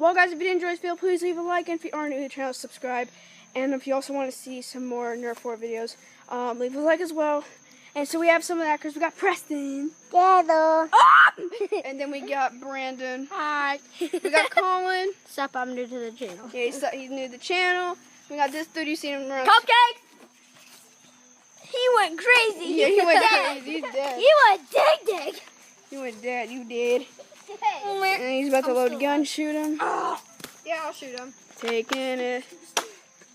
Well, guys, if you did enjoy this video, please leave a like. And if you are new to the channel, subscribe. And if you also want to see some more Nerf 4 videos, leave a like as well. And so we have some of that because we got Preston. Hello. And then we got Brandon. Hi. We got Colin. Sup, I'm new to the channel. Yeah, he's new to the channel. We got this dude, you seen him run. Cupcakes! He went crazy. Yeah, he went crazy. He's dead. He went dig. You went dead. You did. And he's about to load a gun, shoot him. Yeah, I'll shoot him. Taking it.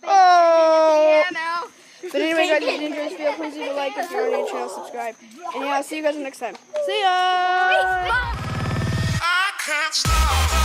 Oh! Yeah, no. But anyway, guys, if you did enjoy this video, please leave a like. If you're new to the channel, subscribe. And yeah, I'll see you guys next time. See ya! I can't stop.